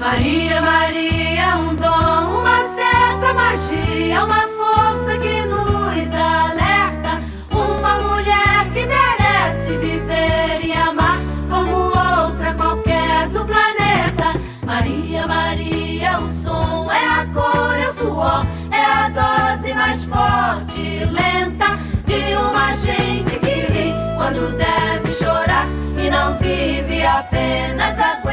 Maria, Maria, um dom, uma certa magia, uma força que nos alerta, uma mulher que merece viver e amar como outra qualquer do planeta. Maria, Maria, o som é a cor, é o suor, é a dose mais forte e lenta de uma gente que ri quando deve chorar e não vive, apenas aguenta.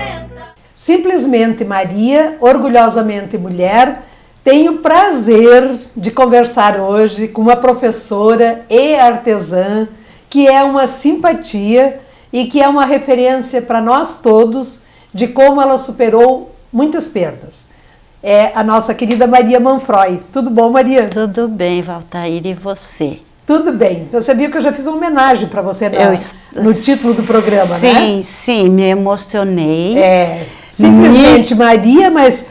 Simplesmente Maria, orgulhosamente mulher, tenho o prazer de conversar hoje com uma professora e artesã que é uma simpatia e que é uma referência para nós todos de como ela superou muitas perdas. É a nossa querida Maria Manfroy. Tudo bom, Maria? Tudo bem, Valtair, e você? Tudo bem. Você sabia que eu já fiz uma homenagem para você no título do programa, sim, né? Sim, sim, me emocionei. Simplesmente Maria, mas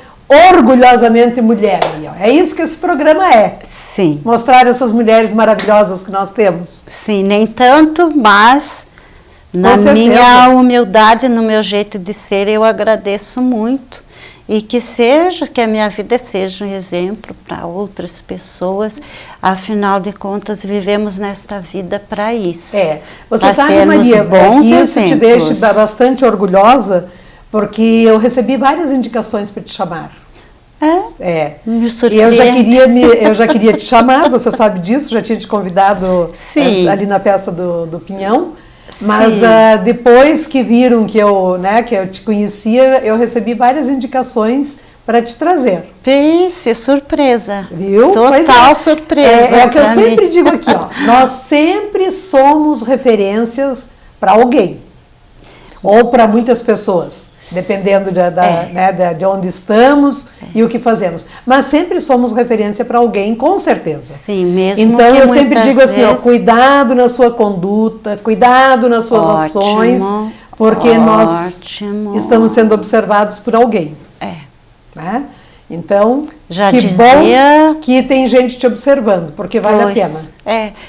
orgulhosamente mulher. É isso que esse programa é. Sim. Mostrar essas mulheres maravilhosas que nós temos. Sim, nem tanto, mas na minha humildade, no meu jeito de ser, eu agradeço muito. E que a minha vida seja um exemplo para outras pessoas. Afinal de contas, vivemos nesta vida para isso. Você sabe, Maria, que isso te deixa bastante orgulhosa, porque eu recebi várias indicações para te chamar. Me e eu já queria te chamar, você sabe disso, já tinha te convidado ali na festa do Pinhão. Mas depois que viram que eu te conhecia, eu recebi várias indicações para te trazer. Pense, surpresa. Viu? Total surpresa. É o que eu sempre digo aqui, ó. Nós sempre somos referências para alguém. Ou para muitas pessoas. Dependendo de onde estamos e o que fazemos. Mas sempre somos referência para alguém, com certeza. Sim, mesmo. Então eu sempre digo assim, cuidado na sua conduta, cuidado nas suas ações, porque nós estamos sendo observados por alguém. Né? Então, bom que tem gente te observando, porque vale a pena.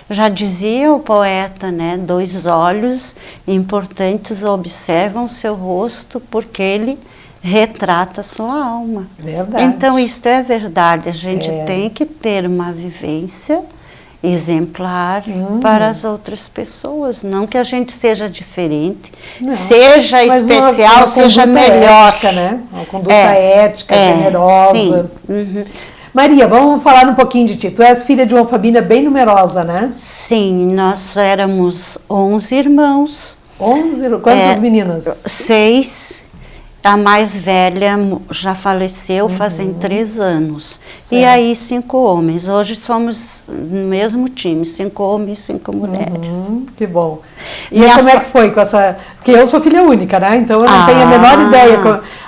Já dizia o poeta, né? 2 olhos importantes observam seu rosto porque ele retrata sua alma. Verdade. Então, isso é verdade. A gente tem que ter uma vivência exemplar para as outras pessoas. Não que a gente seja diferente, seja especial, seja melhor. Ética, né? Uma conduta ética, generosa. Maria, vamos falar um pouquinho de ti. Tu és filha de uma família bem numerosa, né? Sim, nós éramos 11 irmãos. 11? Quantas meninas? 6. A mais velha já faleceu fazem 3 anos. Certo. E aí 5 homens. Hoje somos no mesmo time, 5 homens e 5 mulheres. Que bom. E como é que foi com essa... Porque eu sou filha única, né? Então eu não tenho a menor ideia.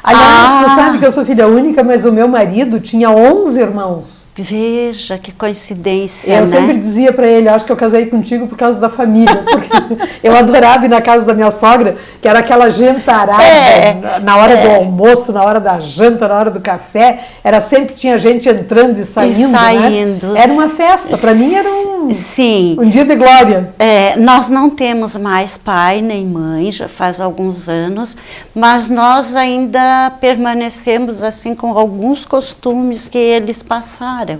Aliás, tu sabe que eu sou filha única, mas o meu marido tinha 11 irmãos. Veja, que coincidência, Eu sempre dizia para ele, acho que eu casei contigo por causa da família. Porque eu adorava ir na casa da minha sogra, que era aquela jantarada, na hora do almoço, na hora da janta, na hora do café. Sempre tinha gente entrando e saindo, né? Era uma festa, para mim era um dia de glória. Nós não temos mais pai nem mãe, já faz alguns anos, mas nós ainda permanecemos assim com alguns costumes que eles passaram,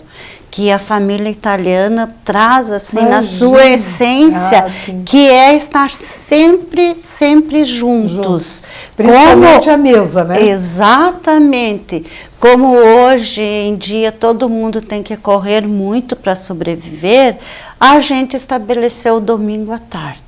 que a família italiana traz assim na sua essência, que é estar sempre juntos. Principalmente a mesa, né? Exatamente. Como hoje em dia todo mundo tem que correr muito para sobreviver, a gente estabeleceu o domingo à tarde.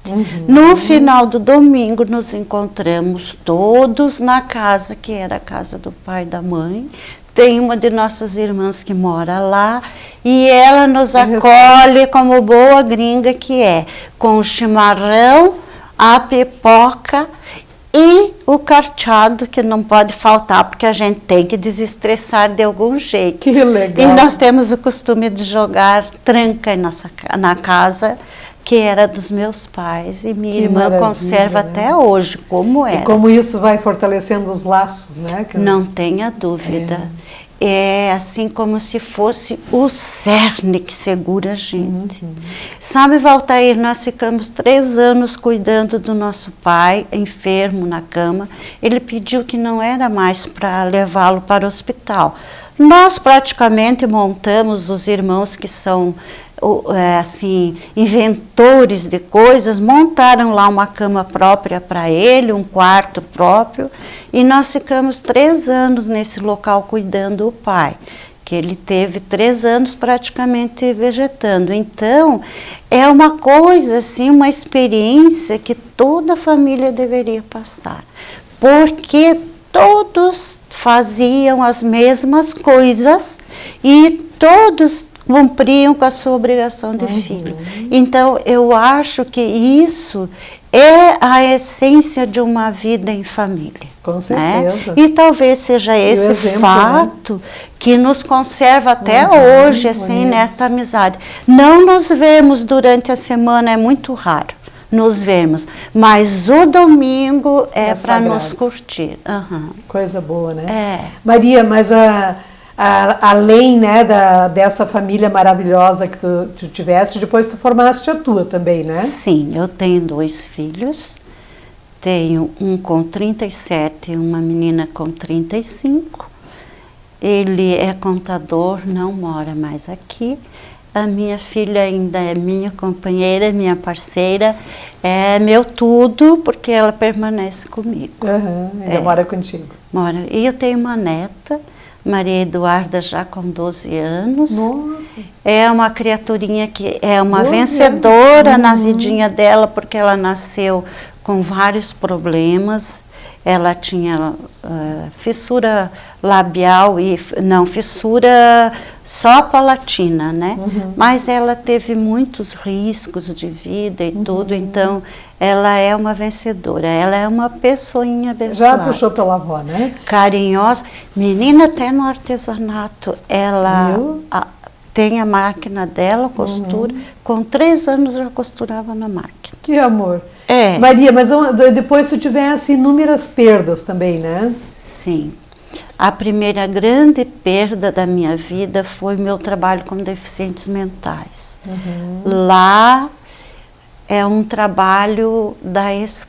No final do domingo nos encontramos todos na casa, que era a casa do pai e da mãe. Tem uma de nossas irmãs que mora lá e ela nos acolhe como boa gringa que é, com o chimarrão, a pipoca e o carteado, que não pode faltar, porque a gente tem que desestressar de algum jeito. Que legal. E nós temos o costume de jogar tranca na casa, que era dos meus pais, e minha irmã conserva até hoje, como era. E como isso vai fortalecendo os laços, né? Não tenha dúvida. é assim como se fosse o cerne que segura a gente. Sabe, Valtair, nós ficamos 3 anos cuidando do nosso pai, enfermo na cama. Ele pediu que não era mais para levá-lo para o hospital. Nós praticamente montamos, os irmãos que são assim, inventores de coisas, montaram lá uma cama própria para ele, um quarto próprio, e nós ficamos 3 anos nesse local cuidando do pai, que ele teve 3 anos praticamente vegetando. Então, é uma coisa assim, uma experiência que toda a família deveria passar, porque todos faziam as mesmas coisas e todos cumpriam com a sua obrigação de filho. Então, eu acho que isso é a essência de uma vida em família. Com certeza. Né? E talvez seja esse exemplo, fato, né, que nos conserva até hoje, assim, nesta amizade. Não nos vemos durante a semana, é muito raro nos vemos, mas o domingo é para nos curtir. Coisa boa, né? É. Maria, mas além, né, dessa família maravilhosa que tu tiveste, depois tu formaste a tua também, né? Sim, eu tenho 2 filhos, tenho um com 37 e uma menina com 35. Ele é contador, não mora mais aqui. A minha filha ainda é minha companheira, minha parceira, é meu tudo, porque ela permanece comigo. Ela mora contigo. Mora. E eu tenho uma neta, Maria Eduarda, já com 12 anos. Nossa! É uma criaturinha que é uma vencedora na vidinha dela, porque ela nasceu com vários problemas. Ela tinha fissura labial e fissura só palatina, né? Mas ela teve muitos riscos de vida e tudo, então ela é uma vencedora, ela é uma pessoinha abençoada. Já puxou pela avó, né? Carinhosa, menina até no artesanato, ela tem a máquina dela, costura, com 3 anos já costurava na máquina. Que amor! É. Maria, mas depois tu tivesse inúmeras perdas também, né? Sim. A primeira grande perda da minha vida foi meu trabalho com deficientes mentais. Lá é um trabalho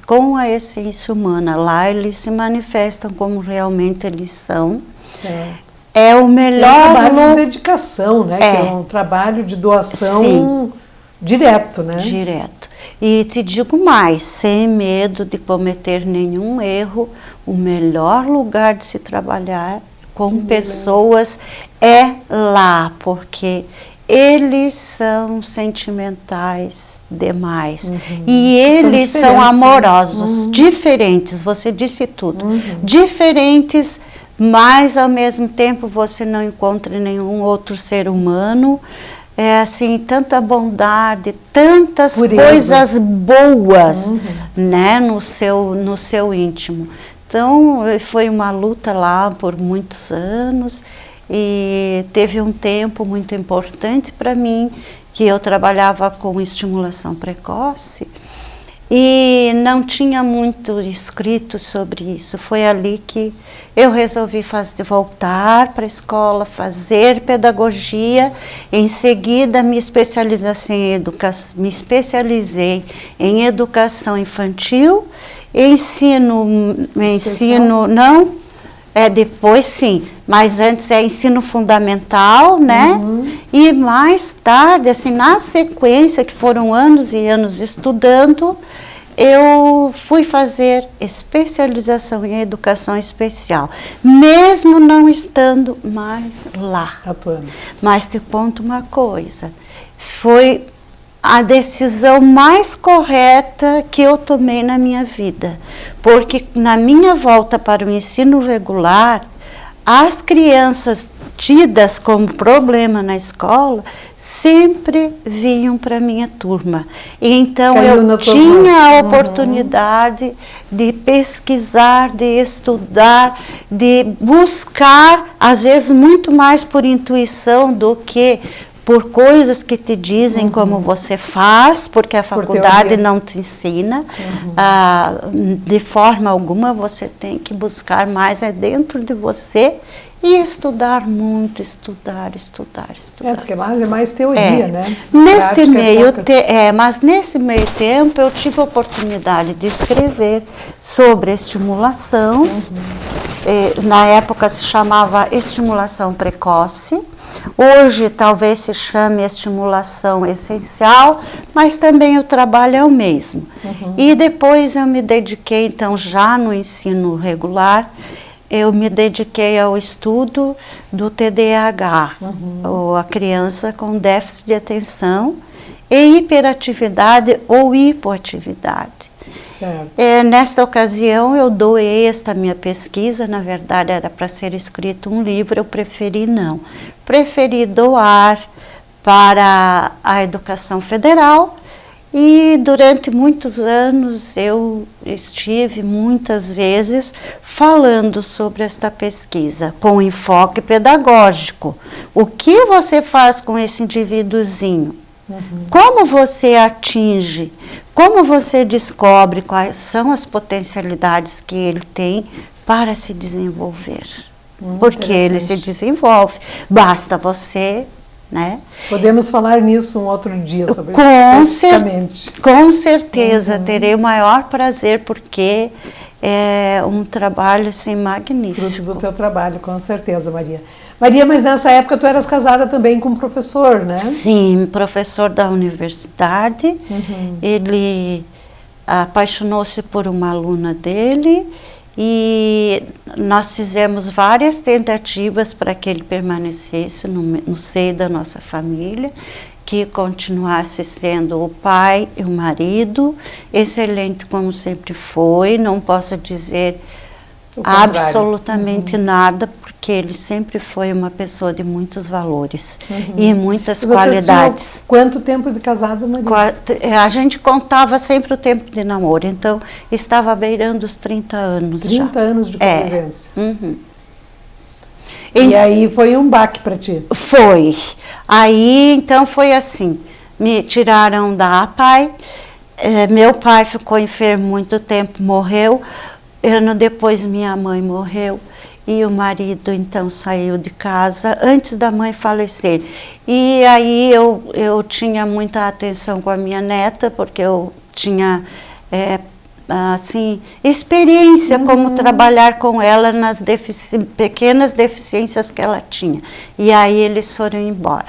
com a essência humana. Lá eles se manifestam como realmente eles são. Certo. É o melhor... É um trabalho de dedicação, né? Que é um trabalho de doação direto, né? Direto. E te digo mais, sem medo de cometer nenhum erro, o melhor lugar de se trabalhar com pessoas é lá, porque eles são sentimentais demais. E eles são amorosos, diferentes, você disse tudo. Diferentes, mas ao mesmo tempo você não encontra nenhum outro ser humano. É assim, tanta bondade, tantas coisas boas, né, no seu íntimo. Então, foi uma luta lá por muitos anos e teve um tempo muito importante para mim, que eu trabalhava com estimulação precoce e não tinha muito escrito sobre isso. Foi ali que eu resolvi voltar para a escola, fazer pedagogia. Em seguida, me especializei em educação infantil, ensino não, depois sim, mas antes é ensino fundamental, né? E mais tarde, assim, na sequência, que foram anos e anos estudando, eu fui fazer especialização em educação especial, mesmo não estando mais lá. Atuando. Mas te conto uma coisa, foi a decisão mais correta que eu tomei na minha vida, porque na minha volta para o ensino regular, as crianças tidas como problema na escola sempre vinham para a minha turma. E então eu tinha a oportunidade de pesquisar, de estudar, de buscar, às vezes muito mais por intuição do que por coisas que te dizem como você faz, porque a faculdade não te ensina. De forma alguma você tem que buscar mais dentro de você e estudar muito, estudar. Porque lá é mais teoria, né? Neste meio mas nesse meio tempo eu tive a oportunidade de escrever sobre estimulação. Na época se chamava estimulação precoce. Hoje talvez se chame estimulação essencial, mas também o trabalho é o mesmo. E depois eu me dediquei, então, já no ensino regular, eu me dediquei ao estudo do TDAH, ou a criança com déficit de atenção e hiperatividade ou hipoatividade. Nesta ocasião eu doei esta minha pesquisa, na verdade era para ser escrito um livro, eu preferi não. Preferi doar para a educação federal e durante muitos anos eu estive muitas vezes falando sobre esta pesquisa com enfoque pedagógico. O que você faz com esse indivíduozinho? Como você atinge? Como você descobre quais são as potencialidades que ele tem para se desenvolver? Porque ele se desenvolve. Basta você, né? Podemos falar nisso um outro dia sobre isso. Com certeza, terei o maior prazer, porque é um trabalho assim magnífico. Fruto do teu trabalho, com certeza, Maria. Maria, mas nessa época tu eras casada também com um professor, né? Sim, professor da universidade. Ele apaixonou-se por uma aluna dele e nós fizemos várias tentativas para que ele permanecesse no seio da nossa família, que continuasse sendo o pai e o marido, excelente como sempre foi, não posso dizer absolutamente nada, porque ele sempre foi uma pessoa de muitos valores e muitas qualidades. Quanto tempo de casado, Maria? A gente contava sempre o tempo de namoro, então estava beirando os 30 anos 30 anos de convivência. E aí foi um baque para ti? Foi. Aí, então, foi assim, me tiraram da APAE, meu pai ficou enfermo muito tempo, morreu. Ano depois minha mãe morreu e o marido então saiu de casa antes da mãe falecer. E aí eu tinha muita atenção com a minha neta, porque eu tinha assim, experiência como trabalhar com ela nas pequenas deficiências que ela tinha. E aí eles foram embora.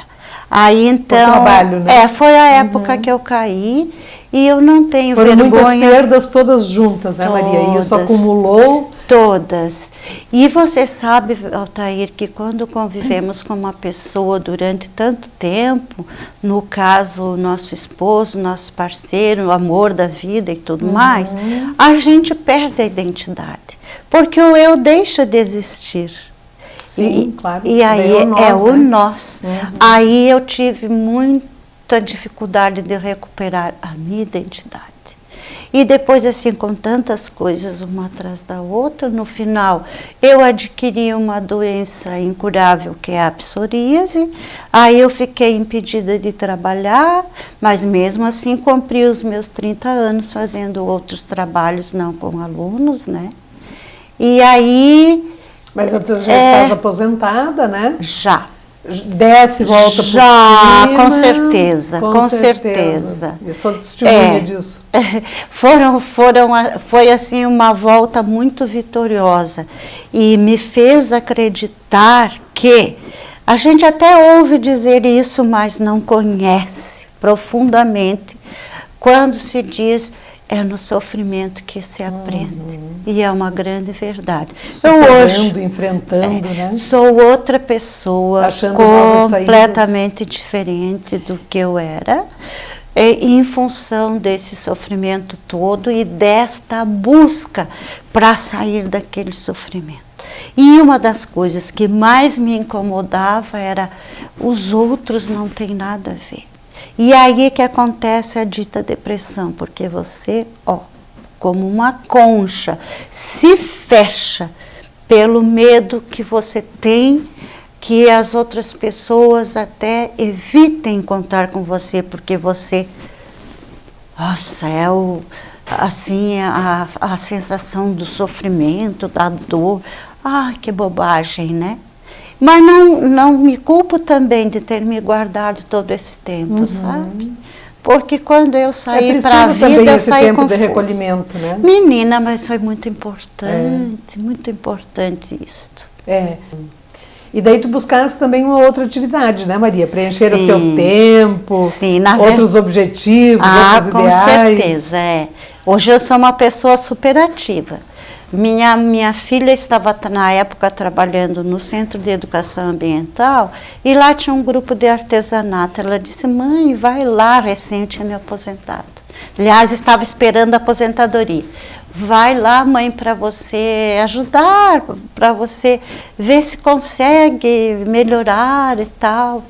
Aí então, trabalho, né? Foi a época que eu caí. E eu não tenho vergonha. Foram muitas perdas todas juntas, né, Maria? E isso acumulou? Todas. E você sabe, Altair, que quando convivemos com uma pessoa durante tanto tempo, no caso, o nosso esposo, nosso parceiro, o amor da vida e tudo mais, a gente perde a identidade. Porque o eu deixa de existir. Sim, claro. E aí é o nós. Aí eu tive muita dificuldade de recuperar a minha identidade. E depois, assim, com tantas coisas uma atrás da outra, no final eu adquiri uma doença incurável, que é a psoríase. Aí eu fiquei impedida de trabalhar, mas mesmo assim cumpri os meus 30 anos fazendo outros trabalhos, não com alunos, né? E aí... Mas tu já estás aposentada, né? Já. Desce e volta por cima. Já, com certeza, com certeza. Eu sou testemunha disso. Foi assim uma volta muito vitoriosa e me fez acreditar que a gente até ouve dizer isso, mas não conhece profundamente quando se diz é no sofrimento que se aprende. E é uma grande verdade. Superando, enfrentando, né? Sou outra pessoa, achando completamente diferente do que eu era, em função desse sofrimento todo e desta busca para sair daquele sofrimento. E uma das coisas que mais me incomodava era os outros não têm nada a ver. E aí que acontece a dita depressão, porque você, como uma concha, se fecha pelo medo que você tem que as outras pessoas até evitem contar com você, porque você, nossa, assim, a sensação do sofrimento, da dor. Ai, que bobagem, né? Mas não me culpo também de ter me guardado todo esse tempo, sabe? Porque quando eu saí para a vida, também eu esse saí tempo com de recolhimento, né? Menina, mas foi muito importante isto. E daí tu buscasse também uma outra atividade, né, Maria? Preencher o teu Sim. tempo, Sim, outros objetivos, outros com ideais. certeza, Hoje eu sou uma pessoa superativa. Minha filha estava, na época, trabalhando no Centro de Educação Ambiental e lá tinha um grupo de artesanato. Ela disse, mãe, vai lá, recém eu tinha me aposentado. Aliás, estava esperando a aposentadoria. Vai lá, mãe, para você ajudar, para você ver se consegue melhorar e tal.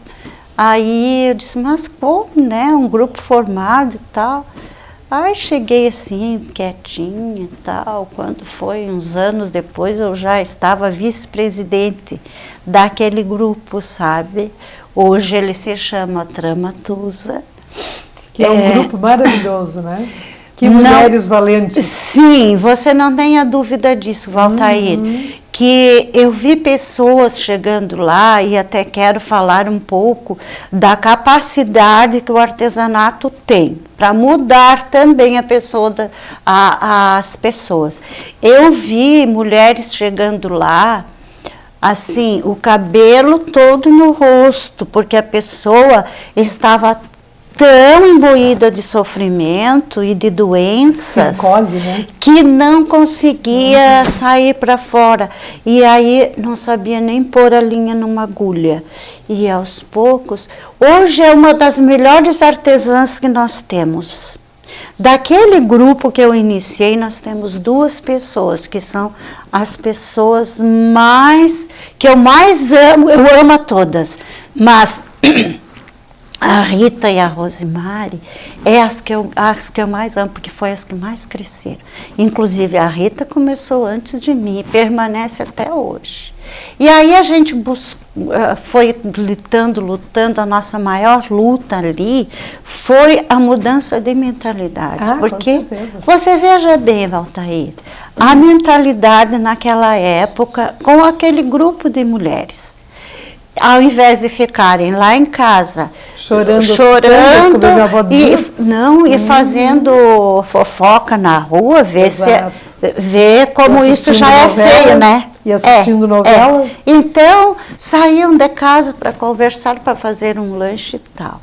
Aí eu disse, mas como, né? Um grupo formado e tal. Aí cheguei assim, quietinha e tal. Quando foi uns anos depois, eu já estava vice-presidente daquele grupo, sabe? Hoje ele se chama Tramatusa. Que é um grupo maravilhoso, né? Que mulheres valentes. Sim, você não tenha dúvida disso, Valtair. Que eu vi pessoas chegando lá e até quero falar um pouco da capacidade que o artesanato tem para mudar também a pessoa, as pessoas. Eu vi mulheres chegando lá, assim, o cabelo todo no rosto, porque a pessoa estava tão imbuída de sofrimento e de doenças que não conseguia sair para fora. E aí não sabia nem pôr a linha numa agulha. E aos poucos, hoje é uma das melhores artesãs que nós temos. Daquele grupo que eu iniciei, nós temos 2 pessoas que são as pessoas que eu mais amo. Eu amo a todas, mas a Rita e a Rosemary é as que eu mais amo, porque foi as que mais cresceram. Inclusive a Rita começou antes de mim e permanece até hoje. E aí a gente foi lutando, a nossa maior luta ali foi a mudança de mentalidade. Porque com certeza. Você veja bem, Valtair, a mentalidade naquela época com aquele grupo de mulheres. Ao invés de ficarem lá em casa chorando e fazendo fofoca na rua, ver como isso já é feio, né? E assistindo novela. Então, saíam de casa para conversar, para fazer um lanche e tal.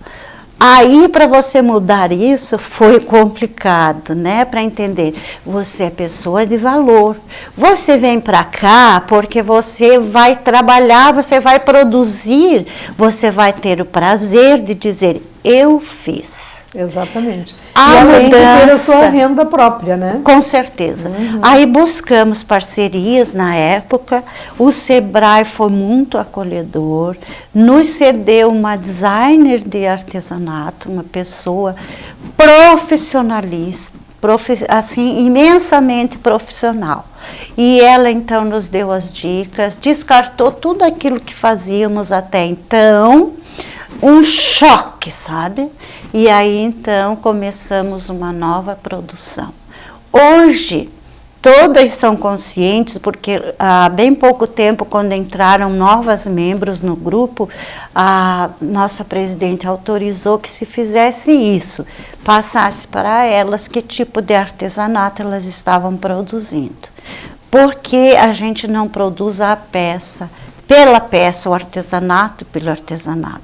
Aí, para você mudar isso, foi complicado, né? Para entender, você é pessoa de valor. Você vem para cá porque você vai trabalhar, você vai produzir, você vai ter o prazer de dizer, eu fiz. Exatamente. E além de ter a sua renda própria, né? Com certeza. Aí buscamos parcerias na época, o Sebrae foi muito acolhedor, nos cedeu uma designer de artesanato, uma pessoa profissionalista, assim, imensamente profissional. E ela então nos deu as dicas, descartou tudo aquilo que fazíamos até então, um choque, sabe? E aí então começamos uma nova produção. Hoje todas são conscientes, porque há bem pouco tempo, quando entraram novas membros no grupo, a nossa presidente autorizou que se fizesse isso, passasse para elas que tipo de artesanato elas estavam produzindo. Porque a gente não produz a peça, pela peça, o artesanato pelo artesanato.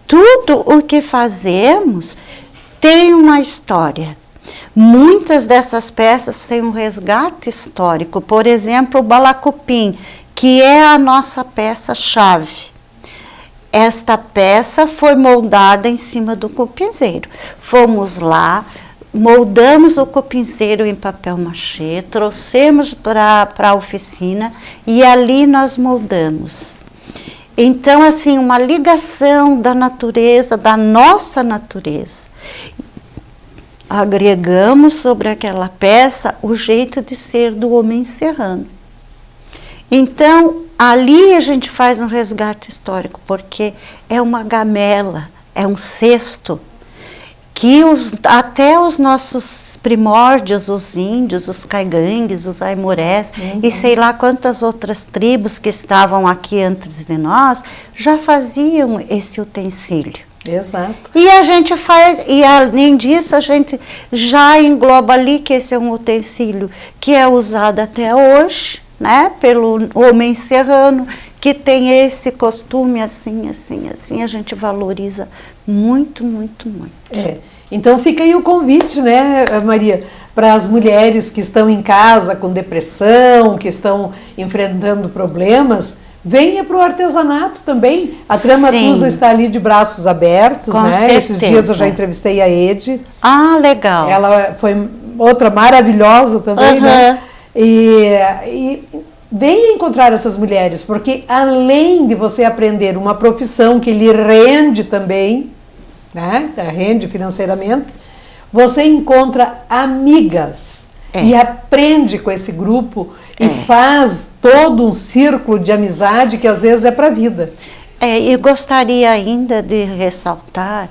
Tudo o que fazemos tem uma história. Muitas dessas peças têm um resgate histórico. Por exemplo, o balacupim, que é a nossa peça-chave. Esta peça foi moldada em cima do cupinzeiro. Fomos lá, moldamos o cupinzeiro em papel machê, trouxemos para a oficina e ali nós moldamos. Então, assim, uma ligação da natureza, da nossa natureza. Agregamos sobre aquela peça o jeito de ser do homem serrano. Então, ali a gente faz um resgate histórico, porque é uma gamela, é um cesto, que até os nossos primórdios, os índios, os caigangues, os aimorés e sei lá quantas outras tribos que estavam aqui antes de nós já faziam esse utensílio. Exato. E a gente faz, e além disso, a gente já engloba ali que esse é um utensílio que é usado até hoje, né, pelo homem serrano, que tem esse costume assim, assim, assim, a gente valoriza muito, muito, muito. Então fica aí o convite, né, Maria, para as mulheres que estão em casa com depressão, que estão enfrentando problemas, venha para o artesanato também. A Tramatusa está ali de braços abertos, Com né? certeza. Esses dias eu já entrevistei a Ede. Ah, legal. Ela foi outra maravilhosa também, né? E venha encontrar essas mulheres, porque além de você aprender uma profissão que lhe rende também, né? Rende financeiramente, você encontra amigas e aprende com esse grupo e faz todo um círculo de amizade que às vezes é para a vida. E gostaria ainda de ressaltar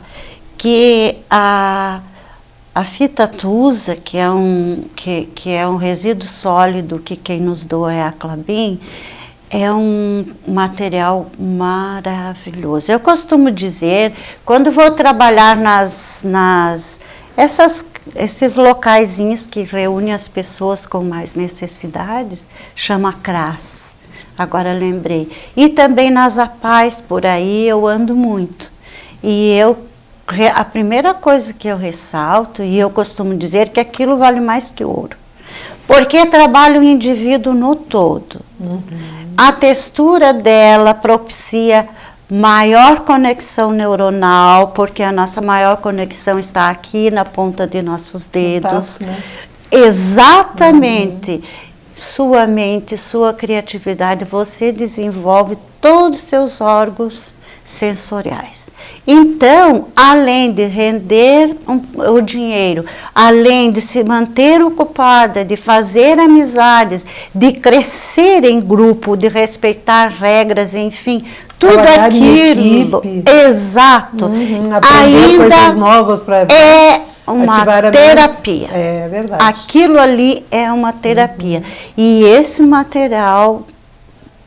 que a fita Tusa, que é um resíduo sólido que quem nos doa é a Klabin, é um material maravilhoso. Eu costumo dizer, quando vou trabalhar esses locaizinhos que reúnem as pessoas com mais necessidades, chama CRAS, agora lembrei. E também nas APAES, por aí eu ando muito. E a primeira coisa que eu ressalto, e eu costumo dizer, que aquilo vale mais que ouro. Porque trabalha o indivíduo no todo. A textura dela propicia maior conexão neuronal, porque a nossa maior conexão está aqui na ponta de nossos dedos. Né? Exatamente. Sua mente, sua criatividade, você desenvolve todos os seus órgãos sensoriais. Então, além de render o dinheiro, além de se manter ocupada, de fazer amizades, de crescer em grupo, de respeitar regras, enfim, tudo aquilo, exato, aprender coisas novas para uma terapia. É verdade. Aquilo ali é uma terapia. E esse material,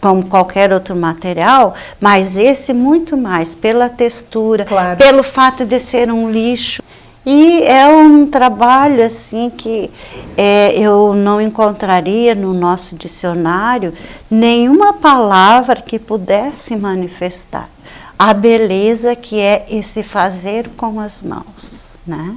como qualquer outro material, mas esse muito mais pela textura, pelo fato de ser um lixo. E é um trabalho assim que eu não encontraria no nosso dicionário nenhuma palavra que pudesse manifestar a beleza que é esse fazer com as mãos, né?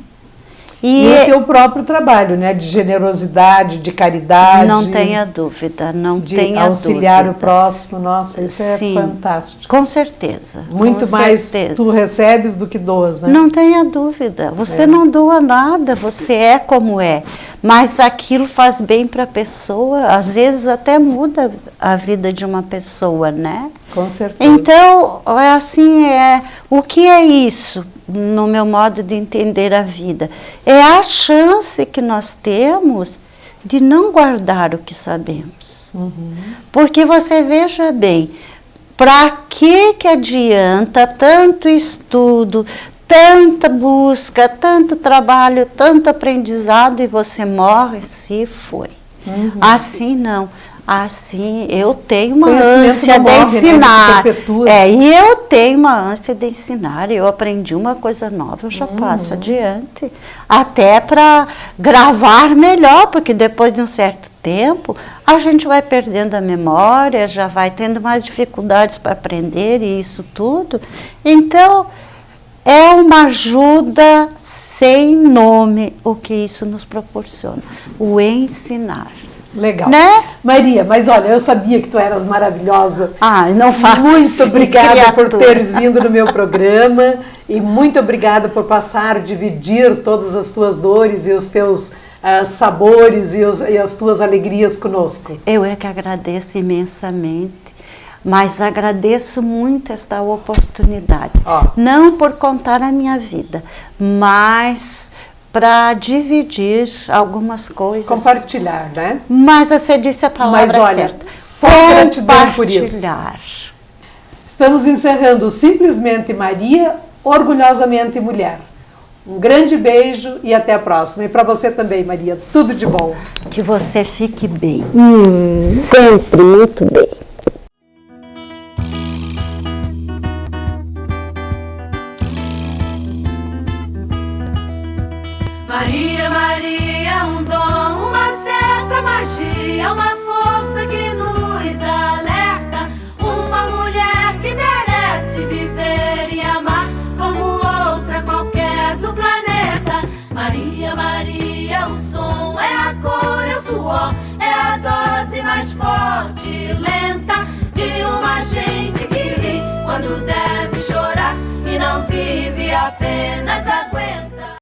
E o teu próprio trabalho, né? De generosidade, de caridade. Não tenha dúvida, não tenha dúvida. De auxiliar o próximo, nossa, isso é fantástico. Com certeza. Muito mais tu recebes do que doas, né? Não tenha dúvida, você não doa nada, você é como é. Mas aquilo faz bem para a pessoa, às vezes até muda a vida de uma pessoa, né? Com certeza. Então, o que é isso, no meu modo de entender a vida? É a chance que nós temos de não guardar o que sabemos. Porque você veja bem, para que adianta tanto estudo, tanta busca, tanto trabalho, tanto aprendizado e você morre se foi? Assim não. Assim, eu tenho uma ânsia de ensinar. Né? E eu tenho uma ânsia de ensinar. Eu aprendi uma coisa nova, eu já passo adiante. Até para gravar melhor, porque depois de um certo tempo, a gente vai perdendo a memória, já vai tendo mais dificuldades para aprender e isso tudo. Então, é uma ajuda sem nome o que isso nos proporciona, o ensinar. Legal. Né? Maria, mas olha, eu sabia que tu eras maravilhosa. Não faço Muito obrigada por teres vindo no meu programa e muito obrigada por passar, dividir todas as tuas dores e os teus sabores e as tuas alegrias conosco. Eu é que agradeço imensamente. Mas agradeço muito esta oportunidade. Não por contar a minha vida, mas para dividir algumas coisas. Compartilhar, né? Mas você disse a palavra certa. Só gratidão por isso. Estamos encerrando Simplesmente Maria, Orgulhosamente Mulher. Um grande beijo e até a próxima. E para você também, Maria, tudo de bom. Que você fique bem. Sempre muito bem. Maria, Maria, um dom, uma certa magia, uma